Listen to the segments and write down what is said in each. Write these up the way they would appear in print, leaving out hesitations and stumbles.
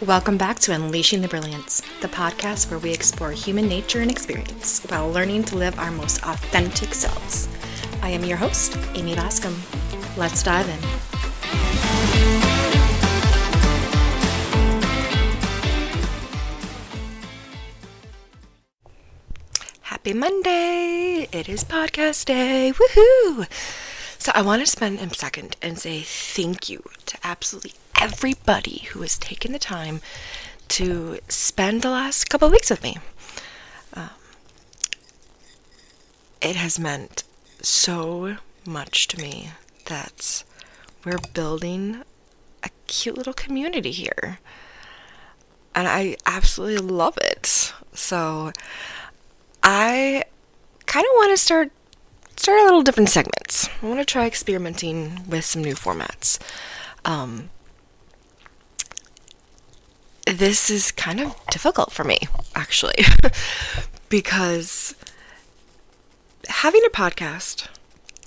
Welcome back to Unleashing the Brilliance, the podcast where we explore human nature and experience while learning to live our most authentic selves. I am your host, Amy Bascom. Let's dive in. Happy Monday! It is podcast day. Woohoo! So I want to spend a second and say thank you to absolutely everybody who has taken the time to spend the last couple of weeks with me. It has meant so much to me that we're building a cute little community here. And I absolutely love it. So I kind of want to start a little different segments. I want to try experimenting with some new formats. This is kind of difficult for me, actually, because having a podcast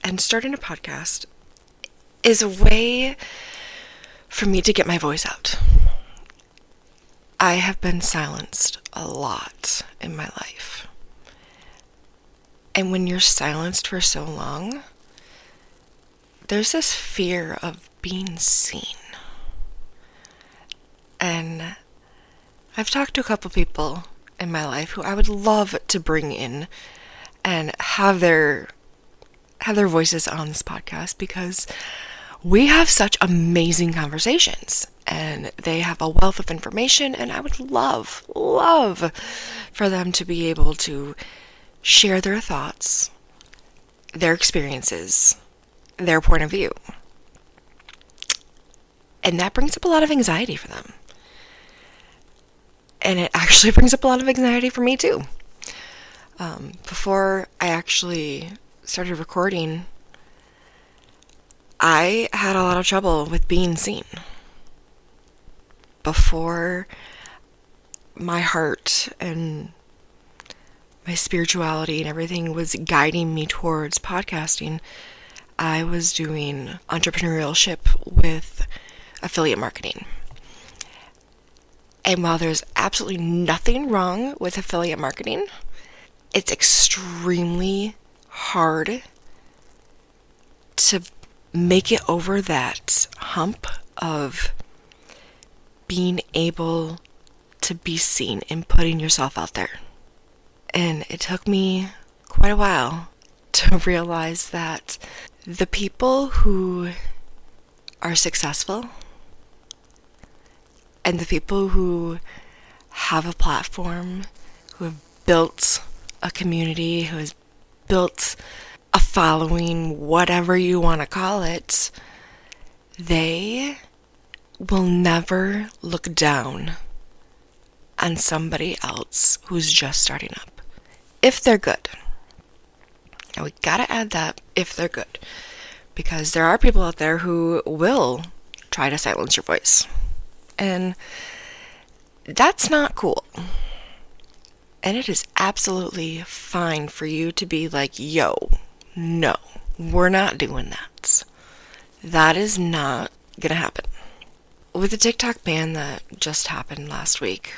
and starting a podcast is a way for me to get my voice out. I have been silenced a lot in my life. And when you're silenced for so long, there's this fear of being seen. And I've talked to a couple people in my life who I would love to bring in and have their voices on this podcast, because we have such amazing conversations and they have a wealth of information, and I would love for them to be able to share their thoughts, their experiences, their point of view. And that brings up a lot of anxiety for them. And it actually brings up a lot of anxiety for me too. Before I actually started recording, I had a lot of trouble with being seen. Before my heart and my spirituality and everything was guiding me towards podcasting, I was doing entrepreneurship with affiliate marketing. And while there's absolutely nothing wrong with affiliate marketing, it's extremely hard to make it over that hump of being able to be seen and putting yourself out there. And it took me quite a while to realize that the people who are successful and the people who have a platform, who have built a community, who has built a following, whatever you want to call it, they will never look down on somebody else who's just starting up, if they're good. Now we gotta add that, if they're good, because there are people out there who will try to silence your voice. And that's not cool. And it is absolutely fine for you to be like, yo, no, we're not doing that. That is not gonna happen. With the TikTok ban that just happened last week,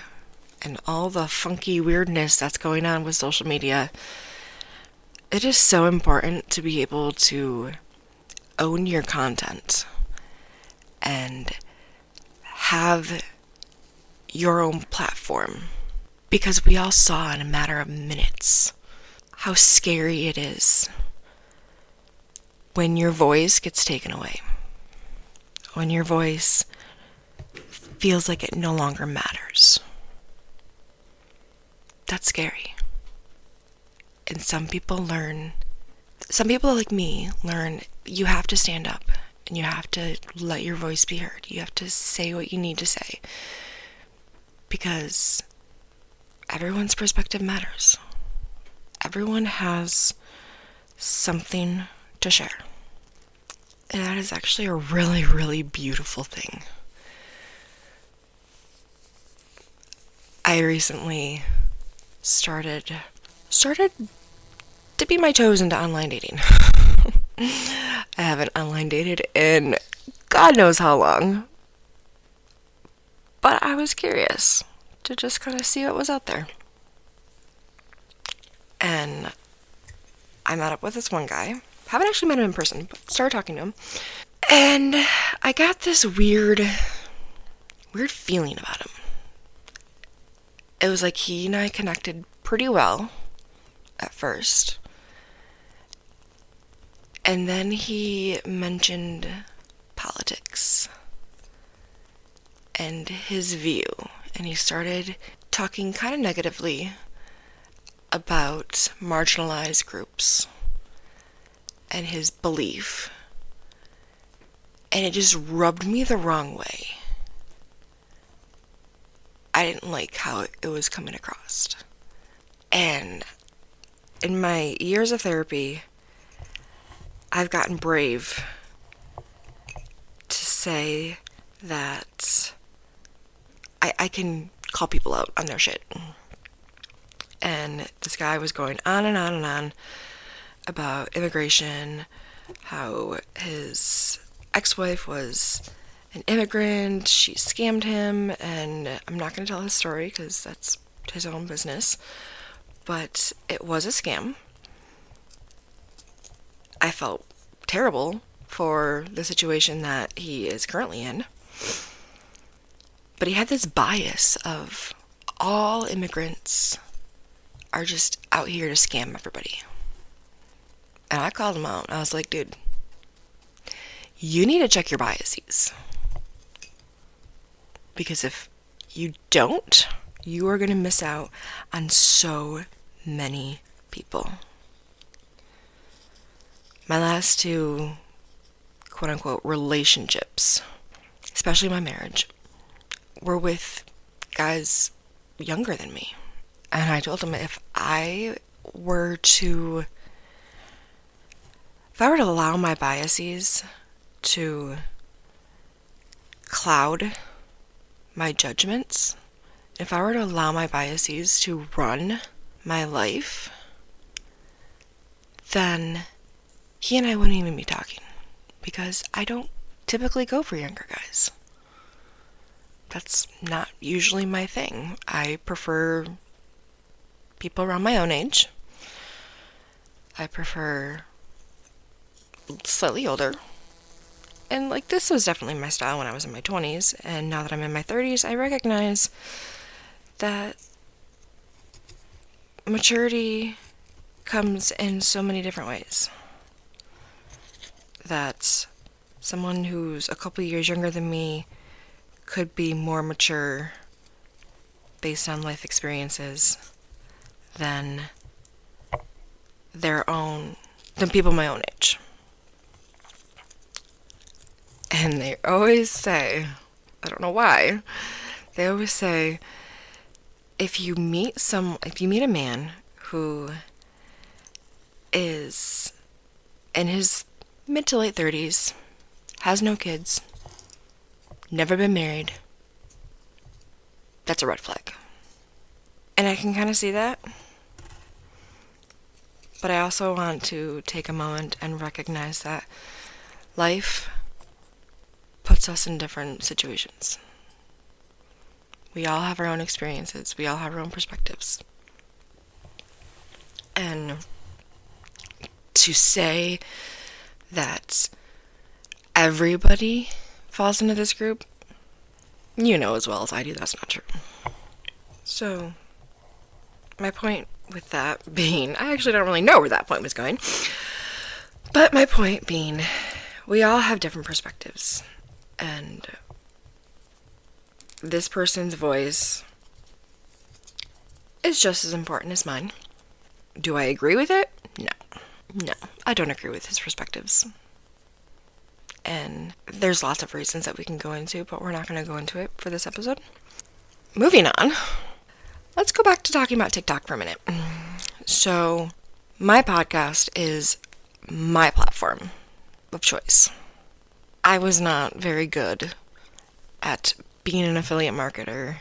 and all the funky weirdness that's going on with social media, it is so important to be able to own your content and have your own platform, because we all saw in a matter of minutes how scary it is when your voice gets taken away, when your voice feels like it no longer matters. That's scary. And some people like me learn you have to stand up. And you have to let your voice be heard. You have to say what you need to say. Because everyone's perspective matters. Everyone has something to share. And that is actually a really, really beautiful thing. I recently started dipping my toes into online dating. I haven't online dated in God knows how long. But I was curious to just kind of see what was out there. And I met up with this one guy. Haven't actually met him in person, but started talking to him. And I got this weird feeling about him. It was like he and I connected pretty well at first. And then he mentioned politics and his view. And he started talking kind of negatively about marginalized groups and his belief. And it just rubbed me the wrong way. I didn't like how it was coming across. And in my years of therapy, I've gotten brave to say that I can call people out on their shit. And this guy was going on and on and on about immigration, how his ex-wife was an immigrant, she scammed him, and I'm not going to tell his story because that's his own business, but it was a scam. I felt terrible for the situation that he is currently in, but he had this bias of all immigrants are just out here to scam everybody. And I called him out. I was like, dude, you need to check your biases. Because if you don't, you are going to miss out on so many people. My last two, quote-unquote, relationships, especially my marriage, were with guys younger than me. And I told him if I were to allow my biases to cloud my judgments, if I were to allow my biases to run my life, then he and I wouldn't even be talking, because I don't typically go for younger guys. That's not usually my thing. I prefer people around my own age. I prefer slightly older. And like, this was definitely my style when I was in my 20s, and now that I'm in my 30s, I recognize that maturity comes in so many different ways. That someone who's a couple years younger than me could be more mature based on life experiences than people my own age. And they always say, I don't know why, they always say, if you meet a man who is in his mid to late 30s, has no kids, never been married, that's a red flag. And I can kind of see that. But I also want to take a moment and recognize that life puts us in different situations. We all have our own experiences. We all have our own perspectives. And to say that everybody falls into this group, you know as well as I do that's not true. So, my point with that being, I actually don't really know where that point was going, but my point being, we all have different perspectives, and this person's voice is just as important as mine. Do I agree with it? No, I don't agree with his perspectives. And there's lots of reasons that we can go into, but we're not going to go into it for this episode. Moving on, let's go back to talking about TikTok for a minute. So, my podcast is my platform of choice. I was not very good at being an affiliate marketer,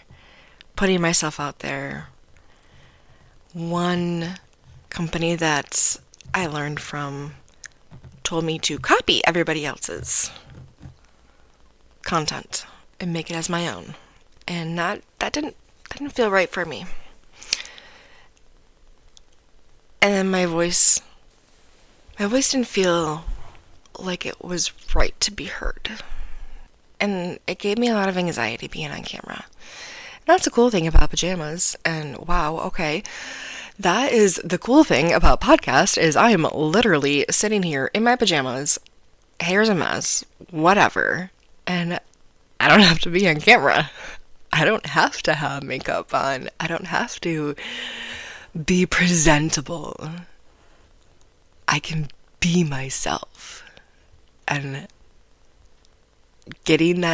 putting myself out there. One company that I learned from told me to copy everybody else's content and make it as my own. and that didn't feel right for me. And then my voice didn't feel like it was right to be heard. And it gave me a lot of anxiety being on camera. And that's the cool thing about pajamas. And wow, okay. That is the cool thing about podcast is I am literally sitting here in my pajamas, hair's a mess, whatever. And I don't have to be on camera. I don't have to have makeup on. I don't have to be presentable. I can be myself. And getting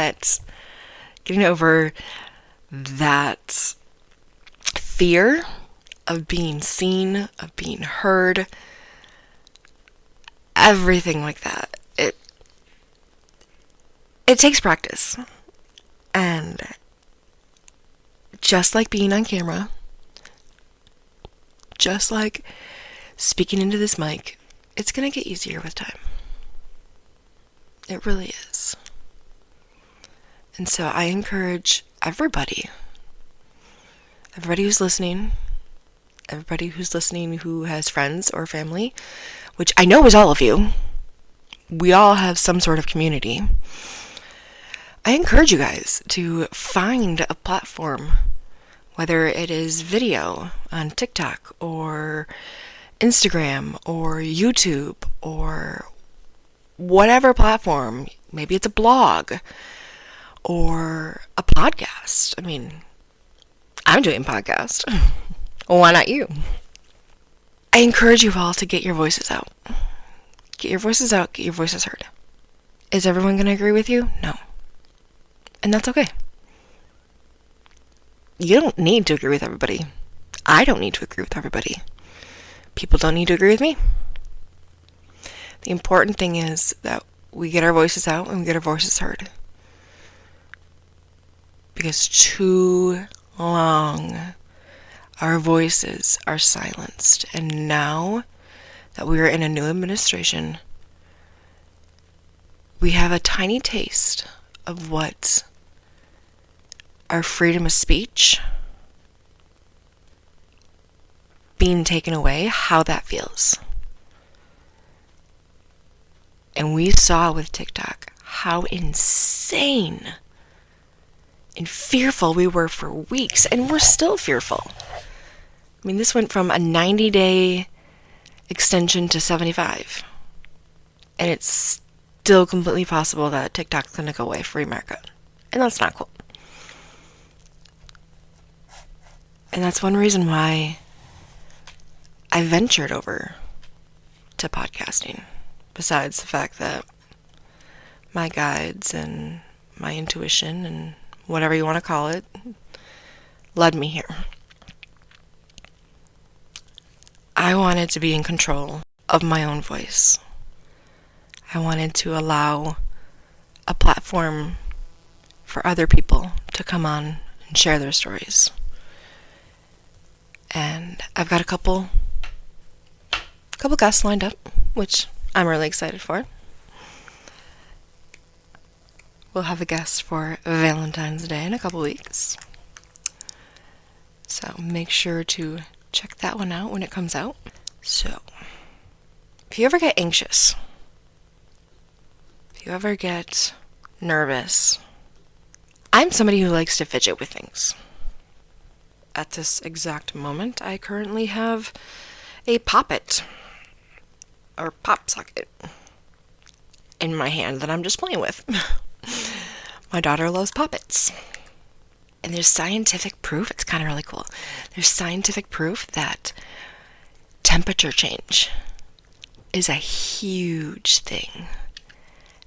over that fear of being seen, of being heard, everything like that. It takes practice. And just like being on camera, just like speaking into this mic, it's going to get easier with time. It really is. And so I encourage everybody who's listening, who has friends or family, which I know is all of you. We all have some sort of community. I encourage you guys to find a platform, whether it is video on TikTok or Instagram or YouTube or whatever platform. Maybe it's a blog or a podcast. I mean, I'm doing a podcast. Why not you? I encourage you all to get your voices out. Get your voices out, get your voices heard. Is everyone going to agree with you? No. And that's okay. You don't need to agree with everybody. I don't need to agree with everybody. People don't need to agree with me. The important thing is that we get our voices out and we get our voices heard. Because too long, our voices are silenced. And now that we are in a new administration, we have a tiny taste of what our freedom of speech being taken away, how that feels. And we saw with TikTok how insane and fearful we were for weeks, and we're still fearful. I mean, this went from a 90-day extension to 75. And it's still completely possible that TikTok's going to go away for America. And that's not cool. And that's one reason why I ventured over to podcasting. Besides the fact that my guides and my intuition and whatever you want to call it led me here. I wanted to be in control of my own voice. I wanted to allow a platform for other people to come on and share their stories. And I've got a couple guests lined up, which I'm really excited for. We'll have a guest for Valentine's Day in a couple weeks. So make sure to check that one out when it comes out. So, if you ever get anxious, if you ever get nervous, I'm somebody who likes to fidget with things. At this exact moment, I currently have a poppet or pop socket in my hand that I'm just playing with. My daughter loves poppets. And there's scientific proof, it's kind of really cool. There's scientific proof that temperature change is a huge thing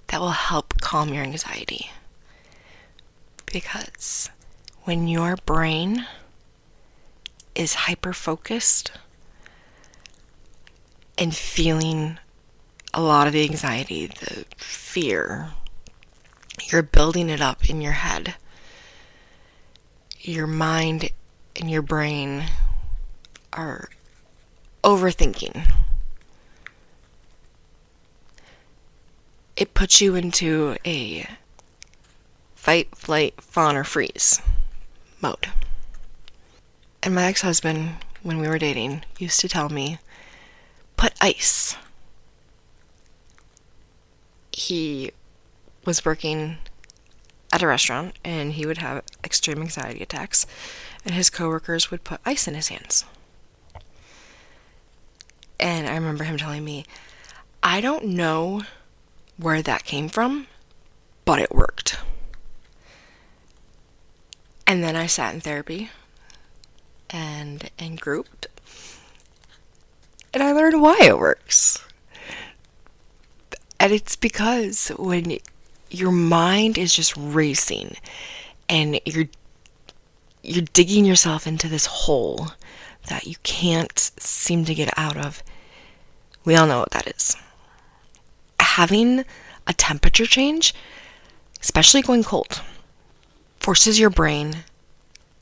that will help calm your anxiety. Because when your brain is hyper-focused and feeling a lot of the anxiety, the fear, you're building it up in your head. Your mind and your brain are overthinking. It puts you into a fight, flight, fawn, or freeze mode. And my ex-husband, when we were dating, used to tell me, put ice. He was working at a restaurant, and he would have extreme anxiety attacks, and his coworkers would put ice in his hands. And I remember him telling me, I don't know where that came from, but it worked. And then I sat in therapy and in group, and I learned why it works. And it's because when your mind is just racing and you're digging yourself into this hole that you can't seem to get out of, we all know what that is. Having a temperature change, especially going cold, forces your brain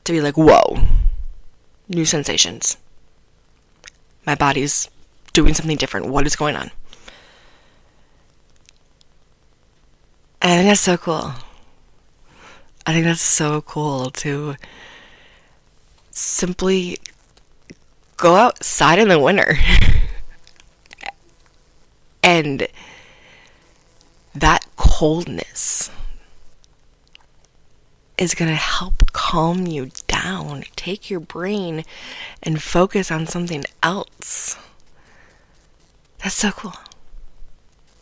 to be like, whoa, new sensations. My body's doing something different. What is going on? And I think that's so cool. I think that's so cool to simply go outside in the winter. And that coldness is going to help calm you down. Take your brain and focus on something else. That's so cool.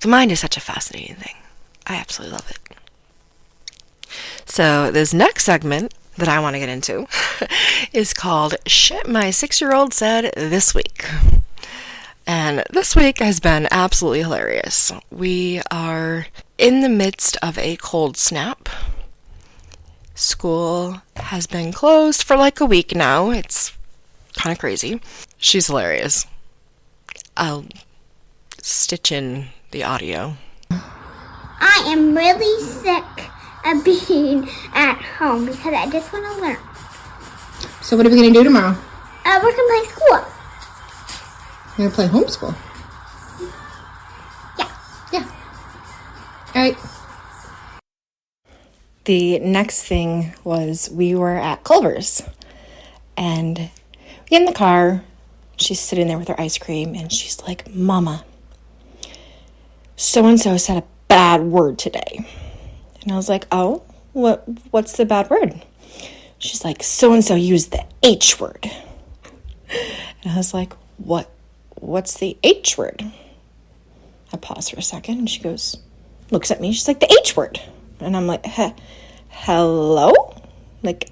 The mind is such a fascinating thing. I absolutely love it. So this next segment that I want to get into is called Shit My 6-Year-Old Said This Week. And this week has been absolutely hilarious. We are in the midst of a cold snap. School has been closed for like a week now. It's kind of crazy. She's hilarious. I'll stitch in the audio. I am really sick of being at home because I just want to learn. So what are we going to do tomorrow? We're going to play school. You're going to play homeschool? Yeah. Yeah. All right. The next thing was we were at Culver's, and in the car, she's sitting there with her ice cream, and she's like, Mama, so-and-so said a bad word today. And I was like, oh, what's the bad word? She's like, so-and-so used the H word. And I was like, what's the H word? I paused for a second, and she goes, looks at me, she's like, the H word. And I'm like, hello? Like,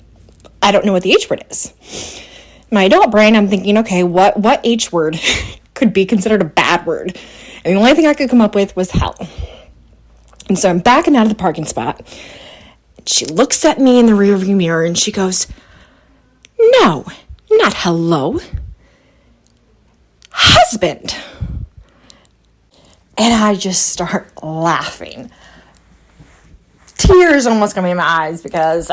I don't know what the H word is. My adult brain, I'm thinking, okay, what H word could be considered a bad word? And the only thing I could come up with was hell. And so I'm backing out of the parking spot. She looks at me in the rearview mirror and she goes, no, not hello. Husband. And I just start laughing. Tears almost coming in my eyes because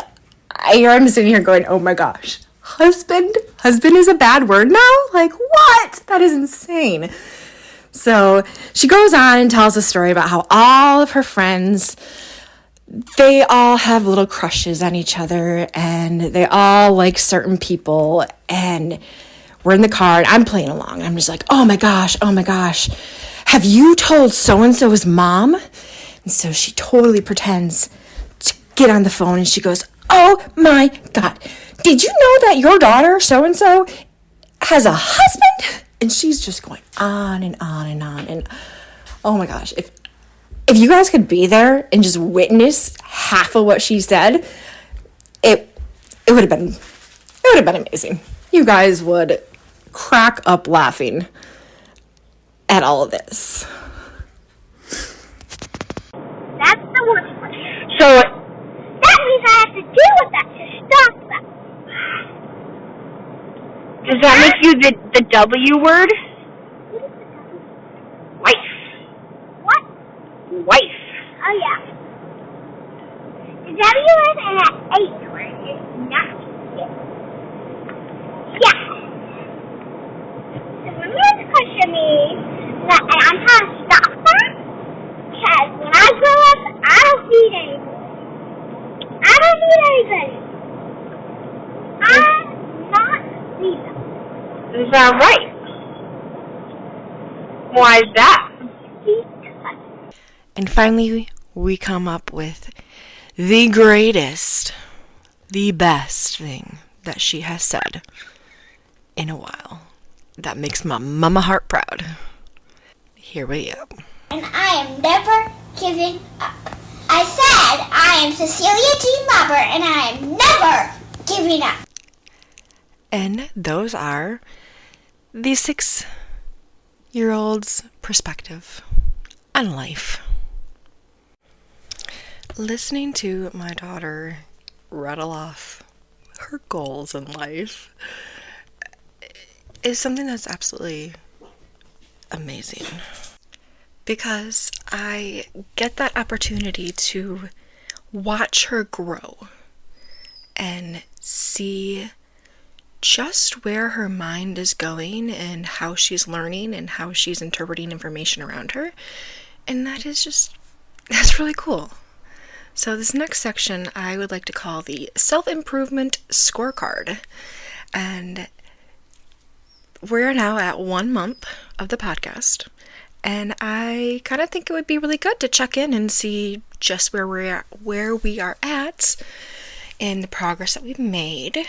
I'm sitting here going, oh my gosh, husband is a bad word now? Like, what? That is insane. So she goes on and tells a story about how all of her friends, they all have little crushes on each other and they all like certain people, and we're in the car and I'm playing along. I'm just like, oh my gosh, have you told so-and-so's mom? And so she totally pretends to get on the phone and she goes, oh my God, did you know that your daughter so-and-so has a husband? And she's just going on and on and on. And oh my gosh, if you guys could be there and just witness half of what she said, it would have been amazing. You guys would crack up laughing at all of this. That's the worst part. So that means I have to deal with that to stop that. Does that make you the W word? Wife. What? Wife. Oh yeah. The W is an H word. It's not. Yeah. So when this question means that I'm trying to stop that, because when I grow up, I don't need anybody. Is that right? Why is that? And finally, we come up with the greatest, the best thing that she has said in a while. That makes my mama heart proud. Here we go. And I am never giving up. I said I am Cecilia T. Mauber, and I am never giving up. And those are the 6-year-old's perspective on life. Listening to my daughter rattle off her goals in life is something that's absolutely amazing, because I get that opportunity to watch her grow and see just where her mind is going and how she's learning and how she's interpreting information around her. And that's really cool. So this next section I would like to call the self-improvement scorecard. And we're now at 1 month of the podcast. And I kind of think it would be really good to check in and see just where we are at in the progress that we've made.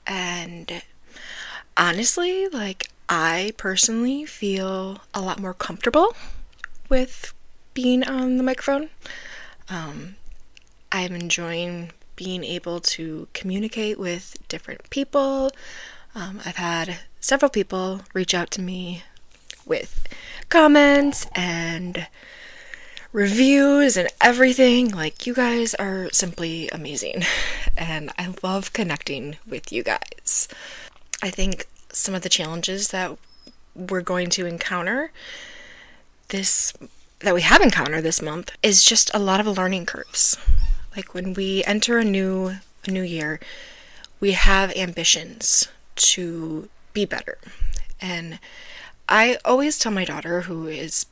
And honestly, I personally feel a lot more comfortable with being on the microphone. I'm enjoying being able to communicate with different people. I've had several people reach out to me with comments and reviews and everything. You guys are simply amazing, and I love connecting with you guys. I think some of the challenges that we're going to encounter that we have encountered this month is just a lot of learning curves. When we enter a new year, we have ambitions to be better. And I always tell my daughter, who is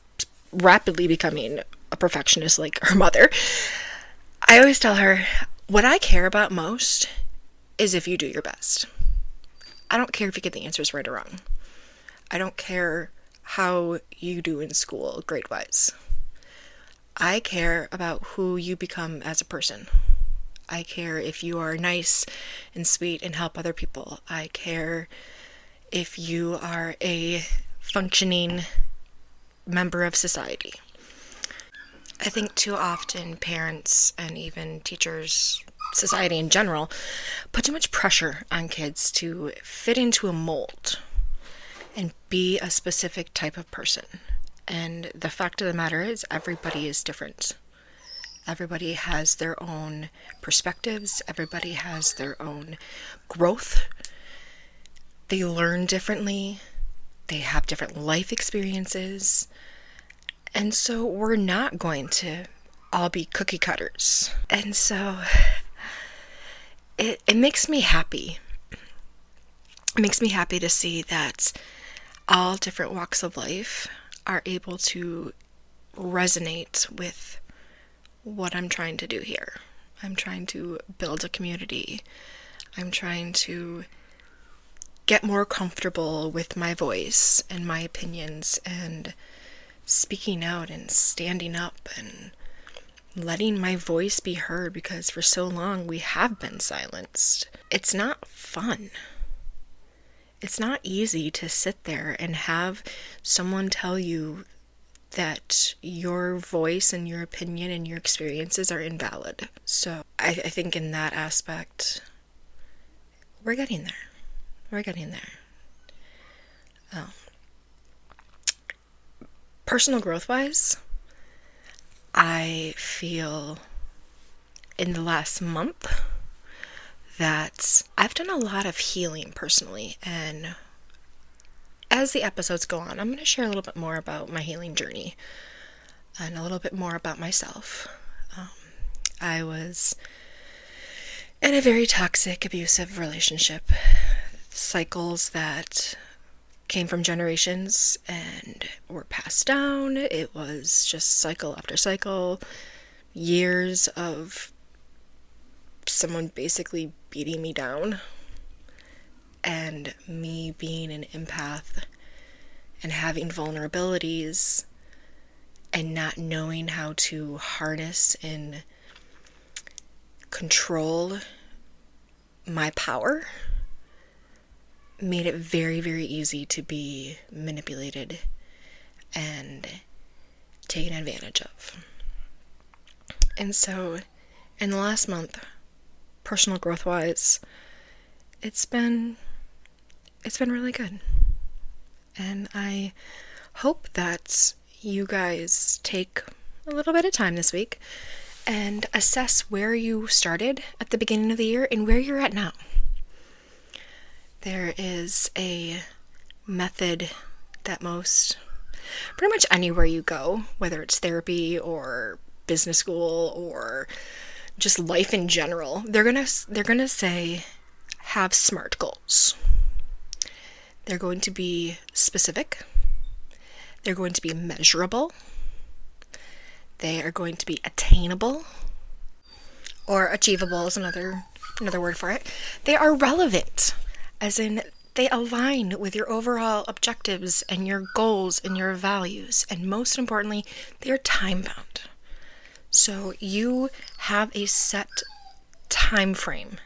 rapidly becoming a perfectionist like her mother, I always tell her, what I care about most is if you do your best. I don't care if you get the answers right or wrong. I don't care how you do in school grade-wise. I care about who you become as a person. I care if you are nice and sweet and help other people. I care if you are a functioning member of society. I think too often parents and even teachers, society in general, put too much pressure on kids to fit into a mold and be a specific type of person. And the fact of the matter is, everybody is different. Everybody has their own perspectives. Everybody has their own growth. They learn differently. They have different life experiences. And so we're not going to all be cookie cutters. And so it makes me happy. It makes me happy to see that all different walks of life are able to resonate with what I'm trying to do here. I'm trying to build a community. I'm trying to get more comfortable with my voice and my opinions and speaking out and standing up and letting my voice be heard, because for so long we have been silenced. It's not fun. It's not easy to sit there and have someone tell you that your voice and your opinion and your experiences are invalid. So I think in that aspect, we're getting there. We're getting there. Personal growth-wise, I feel in the last month that I've done a lot of healing personally, and as the episodes go on, I'm going to share a little bit more about my healing journey and a little bit more about myself. I was in a very toxic, abusive relationship, cycles that came from generations and were passed down. It was just cycle after cycle, years of someone basically beating me down. and me being an empath and having vulnerabilities and not knowing how to harness and control my power made it very, very easy to be manipulated and taken advantage of. And so in the last month, personal growth wise, it's been really good. And I hope that you guys take a little bit of time this week and assess where you started at the beginning of the year and where you're at now. There is a method that pretty much anywhere you go, whether it's therapy or business school or just life in general, they're gonna say have SMART goals. They're going to be specific. They're going to be measurable. They are going to be attainable, or achievable is another word for it. They are relevant, as in they align with your overall objectives and your goals and your values, and most importantly, they are time-bound. So you have a set time frame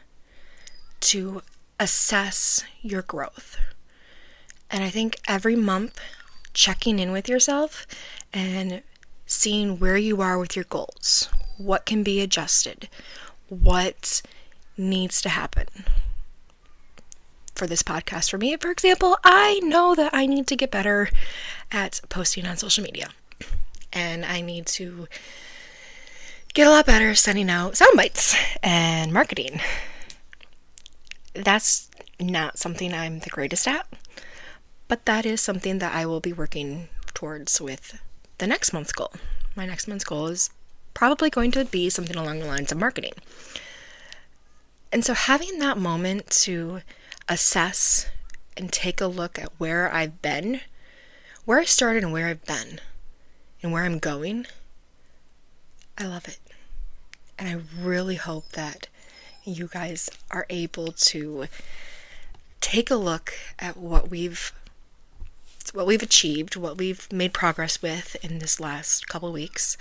to assess your growth. And I think every month, checking in with yourself and seeing where you are with your goals, what can be adjusted, what needs to happen. For this podcast, for me, for example, I know that I need to get better at posting on social media. And I need to get a lot better sending out sound bites and marketing. That's not something I'm the greatest at, but that is something that I will be working towards with the next month's goal. My next month's goal is probably going to be something along the lines of marketing. And so having that moment to assess and take a look at where I've been, where I started and where I've been, and where I'm going, I love it. And I really hope that you guys are able to take a look at what we've achieved, what we've made progress with in this last couple weeks.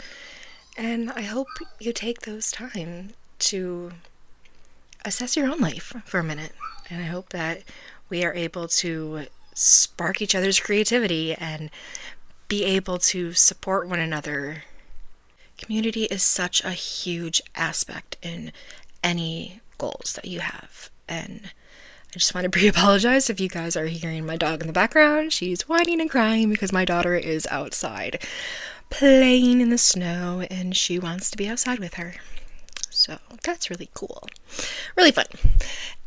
And I hope you take those time to assess your own life for a minute. And I hope that we are able to spark each other's creativity and be able to support one another. Community is such a huge aspect in any goals that you have. And I just want to pre-apologize if you guys are hearing my dog in the background. She's whining and crying because my daughter is outside playing in the snow and she wants to be outside with her. So that's really cool. Really fun.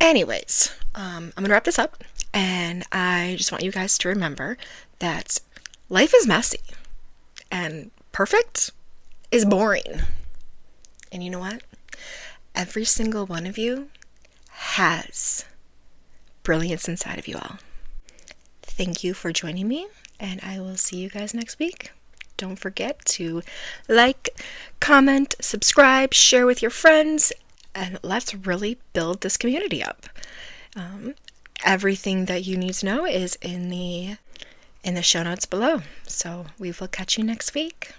Anyways, I'm going to wrap this up, and I just want you guys to remember that life is messy and perfect is boring. And you know what? Every single one of you has brilliance inside of you all. Thank you for joining me, and I will see you guys next week. Don't forget to like, comment, subscribe, share with your friends, and let's really build this community up. Everything that you need to know is in the show notes below. So we will catch you next week.